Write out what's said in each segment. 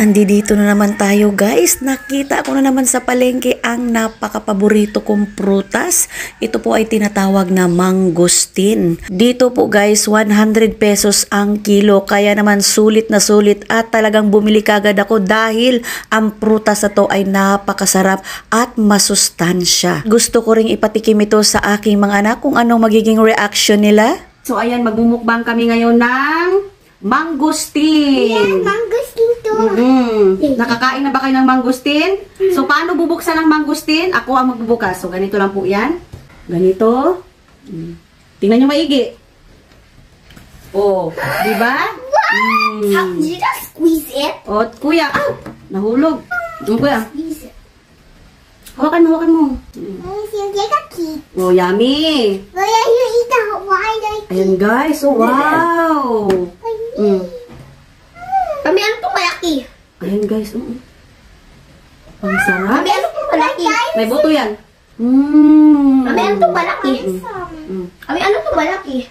Nandito na naman tayo guys. Nakita ko na naman sa palengke ang napaka-paborito kong prutas. Ito po ay tinatawag na mangosteen. Dito po guys, 100 pesos ang kilo. Kaya naman sulit na sulit at talagang bumili kagad ako dahil ang prutas na to ay napakasarap at masustansya. Gusto ko ring ipatikim ito sa aking mga anak kung anong magiging reaction nila. So ayan, magmumukbang kami ngayon ng mangosteen. Yeah, mangosteen to. Nakakain na ba kayo ng mangosteen? So, paano bubuksan ng mangosteen? Ako ang magbubukas. So, ganito lang po yan. Ganito. Tingnan nyo maigi. Oh, di ba? How did you just squeeze it? Oh, kuya. Nahulog. Kuya. Squeeze it. Hawakan mo. You take a key. Oh, yummy. Well, you eat the white. Ayan, guys. Oh, wow. Mami, ano itong malaki? Ayan, guys. Ang sarap. Mami, ano itong malaki? May buto yan. Mami, ano itong malaki? Mami, ano itong malaki?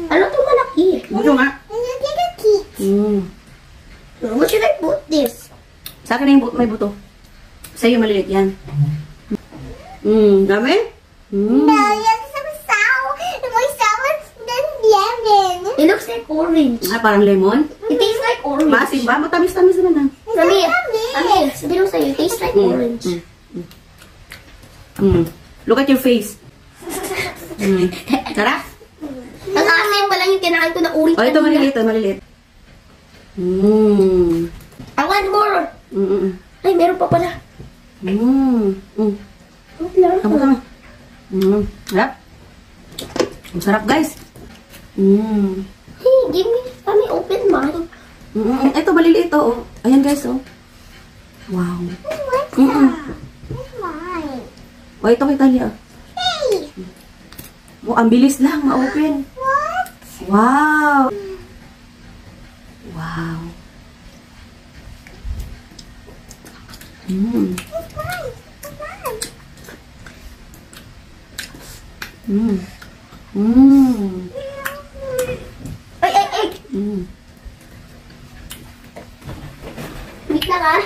Ano itong malaki? Buto nga. You take a key. What should I put this? Sa akin na yung may buto. Sa'yo maliit yan. Dami? No, it's some sour. My sour than lemon. It looks like orange. Ah, parang lemon? It tastes like orange. Masin ba? Matamis-tamis naman Mami, sabihin mo sa'yo, it tastes like orange. Look at your face. Tara. Ang asim pa lang yung kinain ko na orange. Oh, ito maliliit. I want more. Ay, meron pa pala. Tama. Sarap. Ang sarap, guys. Hey, give me. Mami, open mine. Ito, maliliit, oh. Ayan, guys, oh. Wow. What's that? It's mine. Oh, ito kay Talia. Hey! Oh, ang bilis lang, ma-open. What? Wow. Wow. It's mine. It's mine. Ay. Wait lang ah.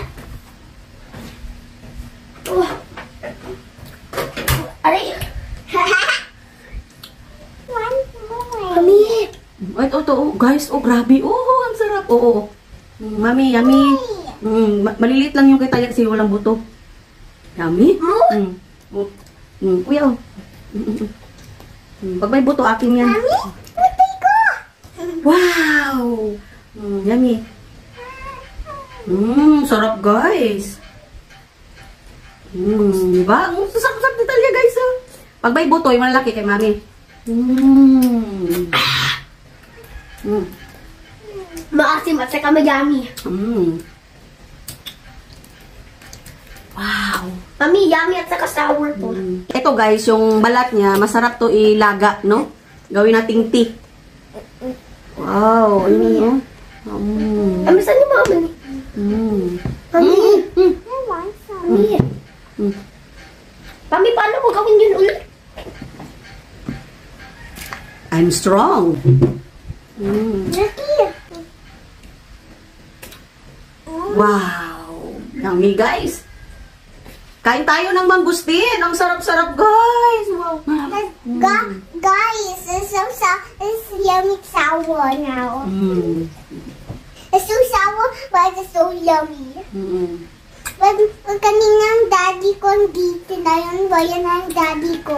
Oh. Aray. One more. Mami. Oh, ito, oh. Guys, oh, grabe. Oh, ang sarap. Oo. Mami, yummy. Maliliit lang yung kay Talia kasi walang buto. Yummy? Kuya, oh. Pag may buto, akin yan. Mami, patay ko. Wow! Yummy. Sarap, guys. Diba? Ang sasarap ni Talia, guys, oh. Pag may buto, yung malaki kay Mami. Maasim at saka mayami. Wow! Mami, yummy at saka sour po. Ito, guys, yung balat niya, masarap to ilaga, no? Gawin nating tea. Wow! Ano yun? Mami, saan yung mami? Mami. Mami. Mami, paano mo gawin yun ulit? I'm strong. Lucky. Wow! Yummy, guys. Kain tayo ng mangosteen. Ang sarap-sarap, guys. Wow. Guys, it's yummy sour now. It's so sour, but it's so yummy. Kaninang daddy ko dito na yun, bayan ang daddy ko.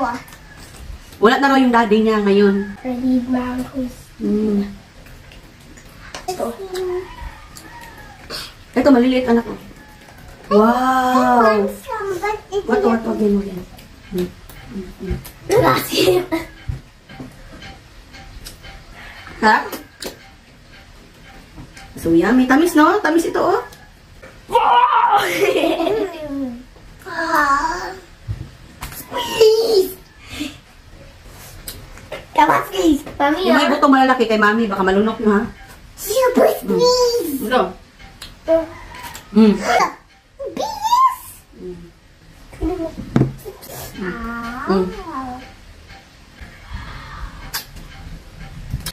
Wala na raw yung daddy niya ngayon. Ready mangoes. Ito, maliliit anak ko. Wow! What? Again. Gracias. Ha? So, yummy. Tamis, no? Tamis ito, oh. Squeeze! Come on, squeeze. Mami, Yung may buto malalaki kay Mami. Baka malunok nyo, ha? super squeeze. Ito. Bilis!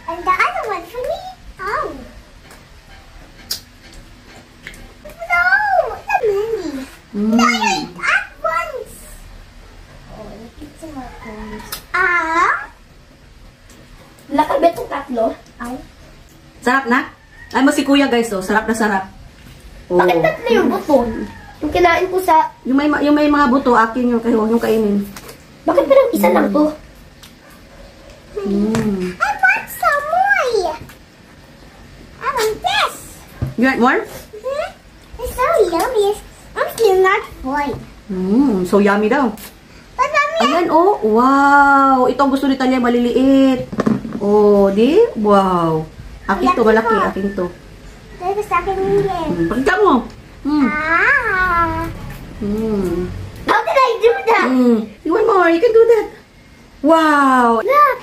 And the other one for me? Oh. At once. Oh, nakita mo ako. Lakad ba itong tatlo? Ay. Sarap na? Ay mo si kuya guys, oh. Sarap na sarap. Oh. Bakit tatlo yung buto? Yung kinain ko sa... Yung may mga buto, akin yung kainin. Bakit parang isa lang to? Mm. I want some more. I want this. You want more? It's so yummy. I'm still not full. So yummy daw. But mommy, Ayan, oh. Wow. Ito ang gusto ni Talia, maliliit. Oh, di? Wow. Akin to, malaki. Akin to. there's a second again. Pakita mo. How did I do that? You want more? You can do that. Wow. Look.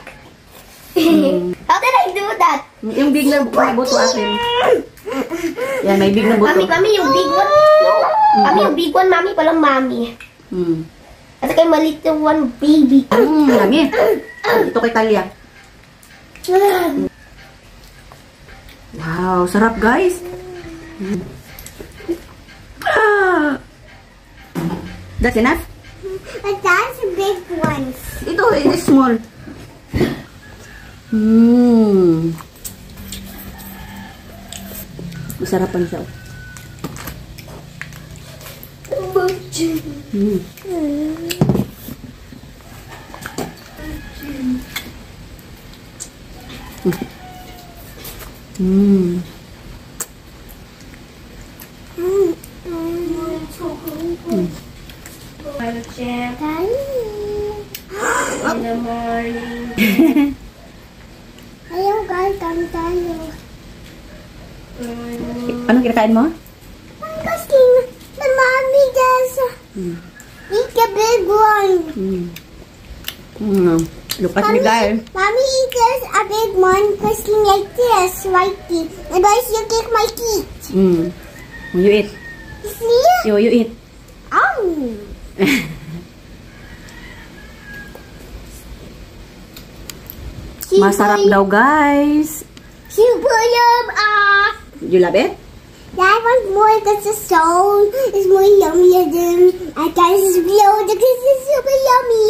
How did I do that? Yung big na buto akin. Yan, may big na buto. Mami, yung big one. Mami, yung big one, mami, palang mami. At saka yung maliit yung one, baby. Yummy. Ito kay Talia. Wow, sarap guys. That's enough? But that's a big one. Ito, it's small. Masarapan siya. In the morning. Ayaw guys, tayo. Anong kinakain mo? Kasi the mommy does eat the big one. Look at me guys. Mommy eats a big one because like this, righty. And I still kick my teeth. You eat. You see? You eat. Oh. Masarap daw guys. Super yum. You love it? That one's more because the soul is more yummier than I guess it's super yummy.